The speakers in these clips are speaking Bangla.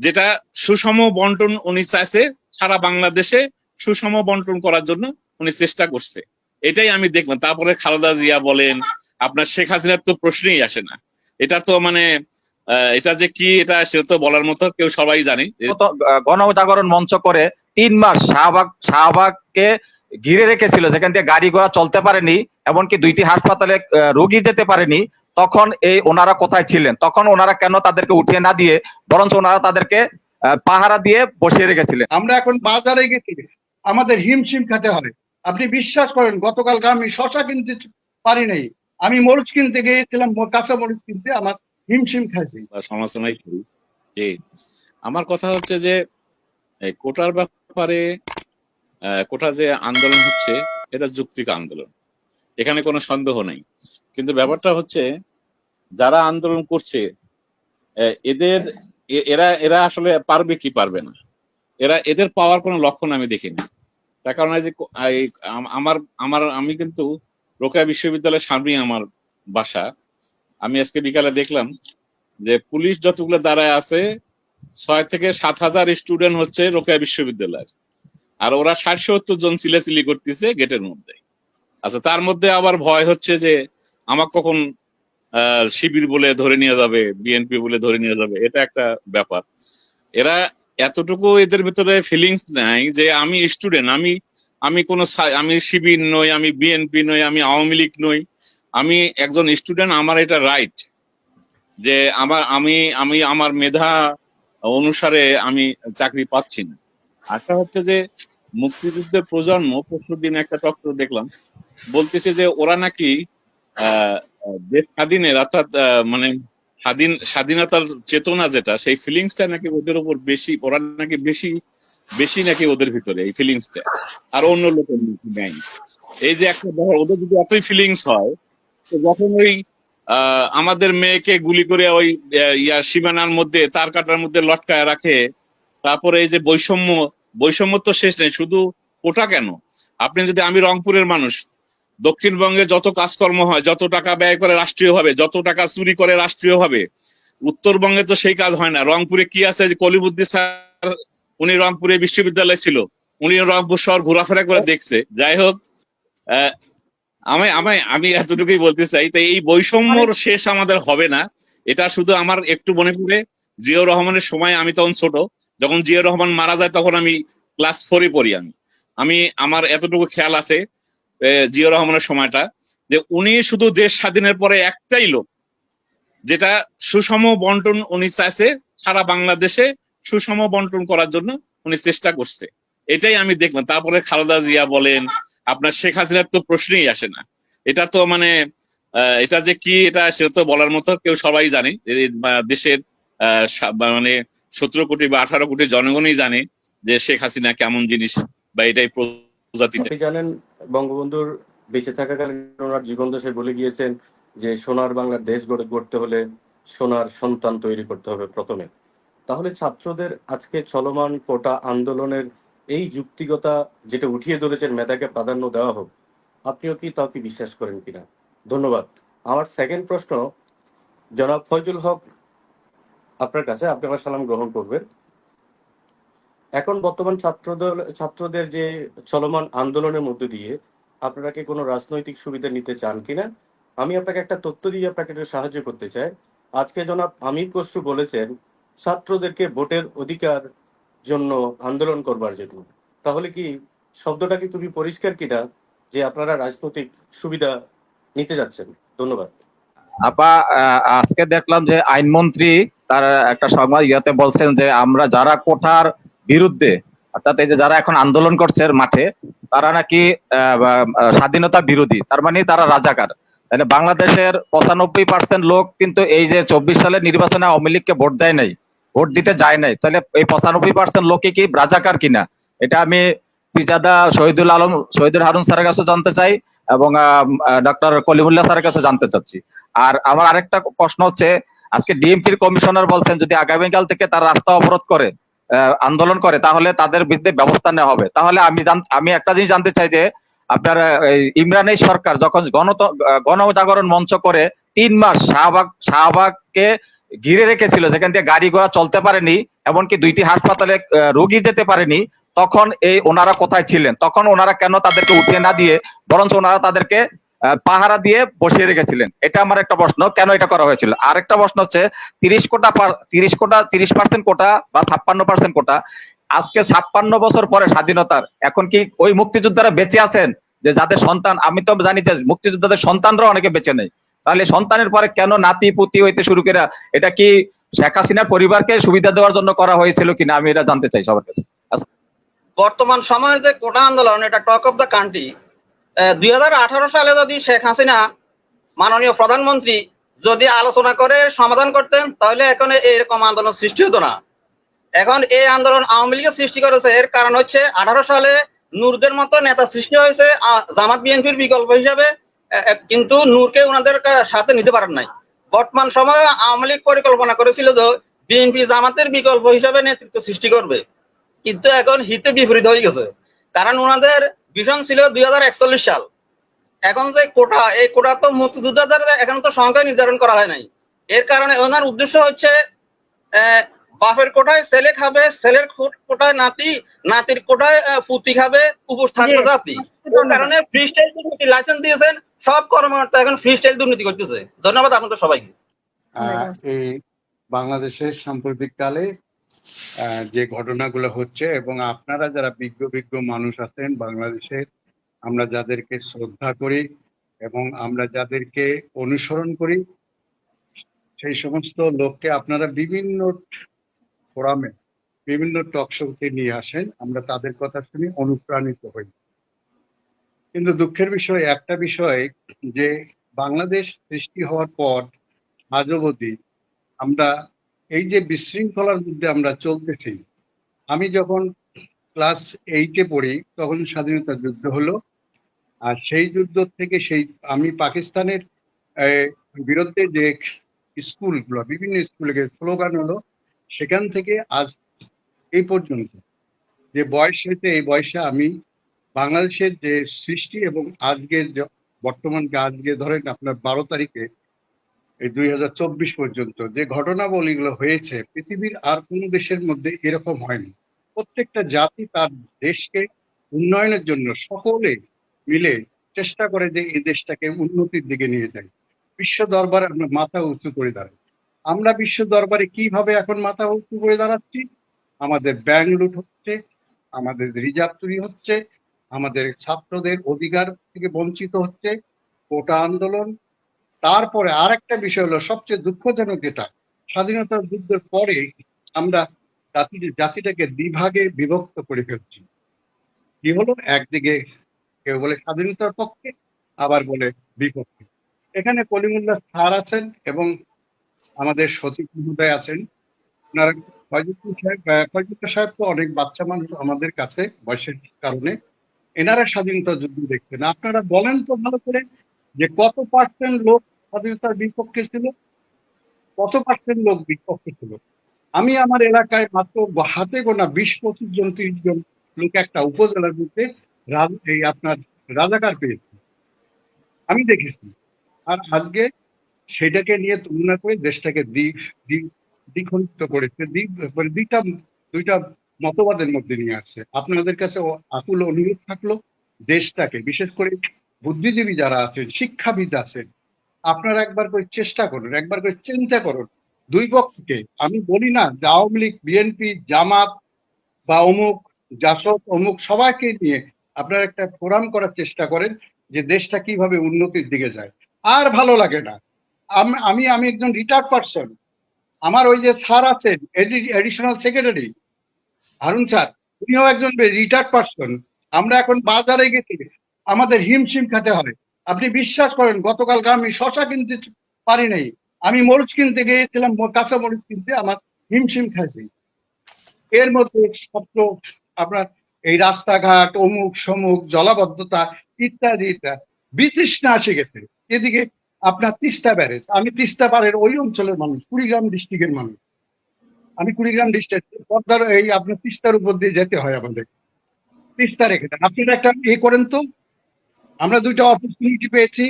যেটা সুষম বন্টন উনি চাইছে, সারা বাংলাদেশে সুষম বন্টন করার জন্য উনি চেষ্টা করছে। এটাই আমি দেখলাম। তারপরে খালেদা জিয়া বলেন, আপনার শেখ হাসিনার তো প্রশ্নই আসে না। এটা তো মানে এটা যে কি, এটা সেটা তো বলার মতো কেউ, সবাই জানি। গণজাগরণ মঞ্চ করে 3 মাস শাহবাগকে ঘিরে রেখেছিল, যেখান দিয়ে গাড়ি ঘোড়া চলতে পারেনি, এমনকি 2টি হাসপাতালে রোগী যেতে পারেনি। তখন এই ওনারা কোথায় ছিলেন? তখন ওনারা কেন তাদেরকে উঠিয়ে না দিয়ে বরঞ্চ ওনারা তাদেরকে পাহারা দিয়ে বসিয়ে রেখেছিলেন? আমরা এখন বাজারে গেছি, আমাদের হিমশিম খেতে হয়। আপনি বিশ্বাস করেন, গতকালকে আমি শশা কিনতে পারি নাই, আমি মরিচ কিনতে গিয়েছিলাম, কাঁচা মরিচ কিনতে, আমার হিমশিম খাইছি। সমালোচনাই করি যে আমার কথা হচ্ছে যে কোটার ব্যাপারে, কোটা যে আন্দোলন হচ্ছে এটা যুক্তিক আন্দোলন, এখানে কোনো সন্দেহ নেই। কিন্তু ব্যাপারটা হচ্ছে যারা আন্দোলন করছে এরা আসলে পারবে কি পারবে না, এদের পাওয়ার কোনো লক্ষণ আমি দেখিনি। তার কারণ যে আমি কিন্তু রোকেয়া বিশ্ববিদ্যালয়ের সামনেই আমার বাসা। আমি আজকে বিকালে দেখলাম যে পুলিশ যতগুলো দাঁড়ায় আছে 6 থেকে 7,000 স্টুডেন্ট হচ্ছে রোকেয়া বিশ্ববিদ্যালয়ের, আর ওরা 60-70 জন চিল্লাচিল্লি করতেছে গেটের মধ্যে। আচ্ছা, তার মধ্যে আবার ভয় হচ্ছে যে আমাকে কখন শিবির বলে ধরে নিয়ে যাবে, বিএনপি বলে ধরে নিয়ে যাবে। এটা একটা ব্যাপার। এরা এতটুকু এদের ভিতরে ফিলিংস নাই যে আমি স্টুডেন্ট, আমি কোন, আমি শিবির নই, আমি বিএনপি নই, আমি আওয়ামী লীগ নই, আমি একজন স্টুডেন্ট, আমার এটা রাইট যে আমার মেধা অনুসারে আমি চাকরি পাচ্ছি না। আশা হচ্ছে যে মুক্তিযুদ্ধের প্রজন্ম, পরশুদিন একটা তথ্য দেখলাম, বলতেছে যে ওরা নাকি দেশ স্বাধীনের, অর্থাৎ মানে স্বাধীনতার চেতনা যেটা, সেই ফিলিংসটা নাকি ওদের উপর বেশি, ওরা নাকি বেশি নাকি ওদের ভিতরে এই ফিলিংসটা, আর অন্য লোকের নেই। এই যে একটা ওদের যদি এতই ফিলিংস হয়, তো যখন ওই আমাদের মেয়েকে গুলি করে ওই সীমানার মধ্যে, তার কাটার মধ্যে লটকায় রাখে, তারপরে এই যে বৈষম্য তো শেষ নেই। শুধু কোটা কেন, আপনি যদি, আমি রংপুরের মানুষ, দক্ষিণবঙ্গে যত কাজকর্ম হয়, যত টাকা ব্যয় করে রাষ্ট্রীয় ভাবে, যত টাকা চুরি করে রাষ্ট্রীয় ভাবে, উত্তরবঙ্গে তো সেই কাজ হয় না। রংপুরে কি আছে, যে কলিমুদ্দিন স্যার, উনি রংপুরে বিশ্ববিদ্যালয় ছিল, উনি রংপুর শহর ঘোরাফেরা করে দেখছে। যাই হোক, আমি এতটুকুই বলতে চাই, তো এই বৈষম্যর শেষ আমাদের হবে না। এটা শুধু আমার একটু মনে পড়ে জিয়াউর রহমানের সময়, আমি তখন ছোট, যখন জিয়াউর রহমান মারা যায় তখন আমি ক্লাস 4-এ পড়ি। আমার এতটুকু খেয়াল আছে জিয়াউর রহমানের সময়টা, যে উনি শুধু দেশ স্বাধীনের পরে একটাই লোক যেটা সুষম বন্টন উনি চাইছে, সারা বাংলাদেশে সুষম বন্টন করার জন্য উনি চেষ্টা করছে। এটাই আমি দেখলাম। তারপরে খালেদা জিয়া বলেন, আপনার শেখ হাসিনার তো প্রশ্নই আসে না। এটা তো মানে এটা যে কি, এটা সেটা তো বলার মতো কেউ, সবাই জানে। দেশের মানে 17 কোটি বা 18 কোটি জনগণই জানে যে শেখ হাসিনা কেমন জিনিস, বা এটাই প্রজাতি। আপনি জানেন, বঙ্গবন্ধুর বেঁচে থাকাকালীন ওনার জীবন দশায় বলে গিয়েছেন যে সোনার বাংলার দেশ গড়তে হলে সোনার সন্তান তৈরি করতে হবে প্রথমে। তাহলে ছাত্রদের আজকে চলমান কোটা আন্দোলনের এই যুক্তিগতা যেটা উঠিয়ে ধরেছেন, মেধাকে প্রাধান্য দেওয়া হোক, আপনিও কি তাকে বিশ্বাস করেন কিনা? ধন্যবাদ। আমার সেকেন্ড প্রশ্ন জনাব ফয়জুল হক আপনার কাছে, আপনি আমার সালাম গ্রহণ করবেন। এখন বর্তমান ছাত্রদের যে চলমান আন্দোলনের মধ্যে দিয়ে আপনারা কি কোনো রাজনৈতিক সুবিধা নিতে চান কিনা? আমি আপনাকে একটা তথ্য দিয়ে আপনাকে একটু সাহায্য করতে চাই। আজকে জনাব আমির খসরু বলেছেন ছাত্রদেরকে ভোটের অধিকার জন্য আন্দোলন করবার জন্য। তাহলে কি শব্দটা কি খুবই পরিষ্কার কিনা যে আপনারা রাজনৈতিক সুবিধা নিতে যাচ্ছেন? ধন্যবাদ। আপা, আজকে দেখলাম যে আইনমন্ত্রী তার একটা সংবাদ ইয়াতে বলছেন যে আমরা যারা কোটার বিরুদ্ধে, অর্থাৎ এই যে যারা এখন আন্দোলন করছে মাঠে, তারা নাকি স্বাধীনতা বিরোধী, তার মানে তারা রাজাকার। তাহলে বাংলাদেশের 95% লোক কিন্তু এই যে 24 সালের নির্বাচনে আওয়ামী লীগকে ভোট দেয় নাই, ভোট দিতে যায় নাই। তাহলে এই 95% লোকে কি রাজাকার কিনা, এটা আমি পিজাদা শহীদুল হারুন স্যারের কাছে জানতে চাই, এবং ডক্টর কলিমুল্লাহ স্যারের কাছে জানতে চাচ্ছি। আর আমার আরেকটা প্রশ্ন হচ্ছে, আজকে ডিএমপির কমিশনার বলছেন যদি আগামীকাল থেকে তার রাস্তা অবরোধ করে আন্দোলন করে তাহলে তাদের বিরুদ্ধে ব্যবস্থা নেওয়া হবে। তাহলে আমি একটা জিনিস জানতে চাই যে আপনার ইমরানের সরকার যখন গণজাগরণ মঞ্চ করে 3 মাস শাহবাগকে ঘিরে রেখেছিল, যেখান দিয়ে গাড়ি ঘোড়া চলতে পারেনি, এমনকি 2টি হাসপাতালে রোগী যেতে পারেনি, তখন এই ওনারা কোথায় ছিলেন? তখন ওনারা কেন তাদেরকে উঠিয়ে না দিয়ে বরঞ্চ ওনারা তাদেরকে পাহারা দিয়ে বসিয়ে রেখেছিলেন? এটা আমার একটা প্রশ্ন, কেন এটা করা হয়েছিল। আরেকটা প্রশ্ন হচ্ছে 30% কোটা বা 56% কোটা, আজকে 56 বছর পরে স্বাধীনতার, এখন কি ওই মুক্তিযোদ্ধারা বেঁচে আছেন? যে যাদের সন্তান, আমি তো জানি যে মুক্তিযোদ্ধাদের সন্তানরা অনেকে বেঁচে নেই, তাহলে সন্তানের পরে কেন নাতি পুতি হইতে শুরু করে? এটা কি শেখ হাসিনার পরিবারকে সুবিধা দেওয়ার জন্য করা হয়েছিল কিনা, আমি এটা জানতে চাই সবার কাছে। বর্তমান সময়ের যে কোটা আন্দোলন, এটা টক অফ দ্য কান্ট্রি। 2018 সালে যদি শেখ হাসিনা মাননীয় প্রধানমন্ত্রী যদি আলোচনা করে সমাধান করতেন, তাহলে এখন এরকম আন্দোলন সৃষ্টি হতো না। এখন এই আন্দোলন আওয়ামী লীগের সৃষ্টি করেছে। এর কারণ হচ্ছে 18 সালে নূরদের মতো নেতা সৃষ্টি হয়েছে জামাত বিএনপির বিকল্প হিসাবে, কিন্তু নূরকে ওনাদের সাথে নিতে পারেন নাই। বর্তমান সময়ে আওয়ামী লীগ পরিকল্পনা করেছিল যে বিএনপি জামাতের বিকল্প হিসাবে নেতৃত্ব সৃষ্টি করবে, কিন্তু এখন হিতে বিপরীত হয়ে গেছে। কারণ ওনাদের ভিশন ছিল 2041 সাল। এখন যে কোটা, এই কোটা তো মুক্তিযোদ্ধাদের এখন তো সংখ্যা নির্ধারণ করা হয় নাই। এর কারণে ওনার উদ্দেশ্য হচ্ছে বাপের কোটায় ছেলে খাবে, ছেলের কোটায় নাতি, নাতির কোটায় পুতি খাবে, উপর থাকবে জাতি। ওই কারণে ফ্রি স্টাইল দুর্নীতি লাইসেন্স দিয়েছেন, সব কর্মকর্তা এখন ফ্রি স্টাইল দুর্নীতি করতেছে। ধন্যবাদ আপনাদের সবাইকে। এই বাংলাদেশের সাম্প্রতিককালে যে ঘটনাগুলো হচ্ছে, এবং আপনারা যারা বিজ্ঞ মানুষ আছেন বাংলাদেশের, আমরা যাদেরকে শ্রদ্ধা করি এবং আমরা যাদেরকে অনুসরণ করি, সেই সমস্ত লোককে আপনারা বিভিন্ন ফোরামে, বিভিন্ন টক শোতে নিয়ে আসেন, আমরা তাদের কথা শুনে অনুপ্রাণিত হই। কিন্তু দুঃখের বিষয়, একটা বিষয় যে বাংলাদেশ সৃষ্টি হওয়ার পর আজ অবধি আমরা এই যে বিশৃঙ্খলার মধ্যে আমরা চলতেছি। আমি যখন ক্লাস 8-এ পড়ি তখন স্বাধীনতা যুদ্ধ হলো, আর সেই যুদ্ধ থেকে আমি পাকিস্তানের বিরুদ্ধে যে স্কুলগুলো, বিভিন্ন স্কুলে স্লোগান হলো, সেখান থেকে আজ এই পর্যন্ত যে বয়স হয়েছে, এই বয়সে আমি বাংলাদেশের যে সৃষ্টি এবং আজকের বর্তমানকে, আজকে ধরেন আপনার 12 তারিখে এই 2024 পর্যন্ত যে ঘটনাবলীগুলো হয়েছে, পৃথিবীর আর কোন দেশের মধ্যে এরকম হয়নি। প্রত্যেকটা জাতি তার দেশকে উন্নয়নের জন্য সকলে মিলে চেষ্টা করে যে এই দেশটাকে উন্নতির দিকে নিয়ে যায়। বিশ্ব দরবারে আমরা মাথা উঁচু করে দাঁড়াই। আমরা বিশ্ব দরবারে কিভাবে এখন মাথা উঁচু করে দাঁড়াচ্ছি? আমাদের ব্যাংক লুট হচ্ছে, আমাদের রিজার্ভ চুরি হচ্ছে, আমাদের ছাত্রদের অধিকার থেকে বঞ্চিত হচ্ছে, কোটা আন্দোলন। তারপরে আর একটা বিষয় হলো সবচেয়ে দুঃখজনক, যেটা স্বাধীনতার যুদ্ধের পরে আমরা জাতিটাকে দ্বিভাগে বিভক্ত করে ফেলছি। কি হলো? একদিকে কেউ বলে স্বাধীনতার পক্ষে, আবার বলে বিপক্ষে। এখানে কলিমুল্লাহ স্যার আছেন এবং আমাদের সচিব মহোদয় আছেন। ওনারা ফয়জুল্লাহ সাহেব তো অনেক বাচ্চা মানুষ আমাদের কাছে বয়সের কারণে, এনারা স্বাধীনতা যুদ্ধ দেখছেন। আপনারা বলেন তো ভালো করে যে কত পার্সেন্ট লোক স্বাধীনতার বিপক্ষে ছিল, কত পার্সেন্ট লোক বিপক্ষে ছিল? আমি আমার এলাকায় মাত্র হাতে গোনা 20-25 জন 30 জন লোক একটা উপজেলার মধ্যে এই আপনার রাজাকার পেয়েছি, আমি দেখেছি। আর আজকে সেটাকে নিয়ে তুলনা করে দেশটাকে দ্বিখণ্ডিত করেছে, দুইটা মতবাদের মধ্যে নিয়ে আসছে। আপনাদের কাছে আকুল অনুরোধ থাকলো, দেশটাকে বিশেষ করে বুদ্ধিজীবী যারা আছেন, শিক্ষাবিদ আছেন, আপনারা একবার করে চেষ্টা করুন, একবার করে চিন্তা করুন দুই পক্ষকে। আমি বলি না যে আওয়ামী লীগ, বিএনপি, জামাত বা অমুক, জাসদ, অমুক সবাইকে নিয়ে আপনারা একটা ফোরাম করার চেষ্টা করেন যে দেশটা কিভাবে উন্নতির দিকে যায়। আর ভালো লাগে না, আমি একজন রিটায়ার্ড পার্সন। আমার ওই যে স্যার আছেন এডিশনাল সেক্রেটারি হারুন স্যার, উনিও একজন রিটায়ার্ড পার্সন। আমরা এখন বাজারে গেছি, আমাদের হিমশিম খেতে হয়। আপনি বিশ্বাস করেন, গতকালকে আমি শশা কিনতে পারি নাই, আমি মরিচ কিনতে গিয়েছিলাম, কাঁচা মরিচ কিনতে, আমার হিমশিম খাইছি। এর মধ্যে ছাত্র আপনার এই রাস্তাঘাট, অমুক সমুক, জলাবদ্ধতা ইত্যাদি ইত্যাদি বিতৃষ্ণা এসে গেছে। এদিকে আপনার তিস্তা ব্যারেজ, আমি তিস্তা পাড়ের ওই অঞ্চলের মানুষ, কুড়িগ্রাম ডিস্ট্রিক্টের মানুষ। আমি কুড়িগ্রাম ডিস্ট্রিক্ট পদ্মার এই আপনার তিস্তার উপর দিয়ে যেতে হয় আমাদের। তিস্তা রেখে দেন, আপনারা একটা করেন তো। আমরা দুইটা অপরচুনিটি পেয়েছি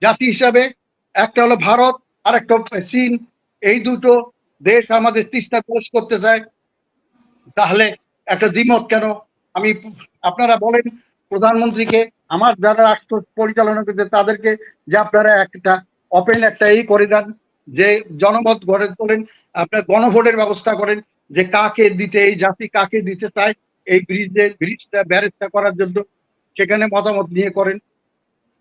জাতি হিসাবে, একটা হলো ভারত আর একটা চীন। এই দুটো দেশ আমাদের তিস্তা ক্রস করতে চায়, তাহলে একটা দ্বিমত কেন? আমি আপনারা বলেন প্রধানমন্ত্রীকে, আমার যারা রাষ্ট্র পরিচালনা করছে তাদেরকে, যে আপনারা একটা ওপেন একটা করে দেন, যে জনমত গড়ে তোলেন, আপনার গণভোটের ব্যবস্থা করেন, যে কাকে দিতে, এই জাতি কাকে দিতে চায় এই ব্রিজটা ব্যারেজটা করার জন্য, সেখানে মতামত নিয়ে করেন।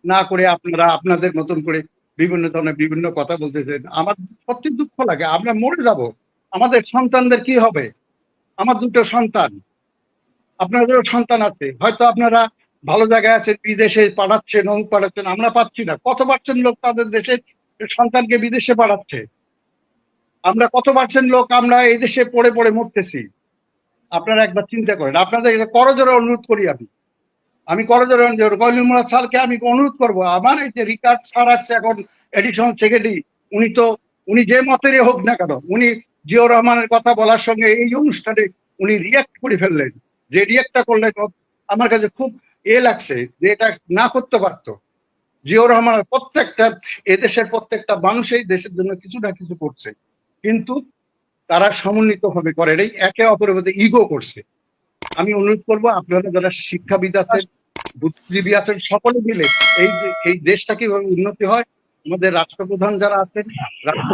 না করে আপনারা আপনাদের মতন করে বিভিন্ন ধরনের বিভিন্ন কথা বলতেছেন। আমার সত্যি দুঃখ লাগে, আমরা মরে যাব, আমাদের সন্তানদের কি হবে? আমার দুটো সন্তান, আপনাদেরও সন্তান আছে, হয়তো আপনারা ভালো জায়গায় আছেন, বিদেশে পাঠাচ্ছেন, অমুক পাঠাচ্ছেন, আমরা পাচ্ছি না। কত পার্সেন্ট লোক তাদের দেশে সন্তানকে বিদেশে পাঠাচ্ছে? আমরা কত পার্সেন্ট লোক আমরা এই দেশে পড়ে পড়ে মরতেছি? আপনারা একবার চিন্তা করেন। আপনাদের করজোরে অনুরোধ করি, আমি করজোরে কলিল মুরাদ স্যারকে আমি অনুরোধ করবো, আমার এই যে রিকার্ড স্যার আছে এখন এডিশনাল সেক্রেটারি, উনি যে মতেরই হোক না কেন, উনি জিয়াউর রহমানের কথা বলার সঙ্গে এই অনুষ্ঠানে উনি রিয়াক্ট করে ফেললেন। যে রিয়াক্টটা করলেন আমার কাছে খুব লাগছে, যে এটা না করতে পারতো। জিয়াউর রহমানের প্রত্যেকটা এদেশের প্রত্যেকটা মানুষই দেশের জন্য কিছু না কিছু করছে, কিন্তু তারা সমন্বিত ভাবে করে নাই, একে অপরের মধ্যে ইগো করছে। আমি অনুরোধ করবো আপনারা যারা শিক্ষাবিদ আছেন, বুদ্ধিজীবী আছেন, সকলে মিলে এই দেশটা কিভাবে উন্নতি হয়, আমাদের রাষ্ট্রপ্রধান যারা আছেন, রাষ্ট্র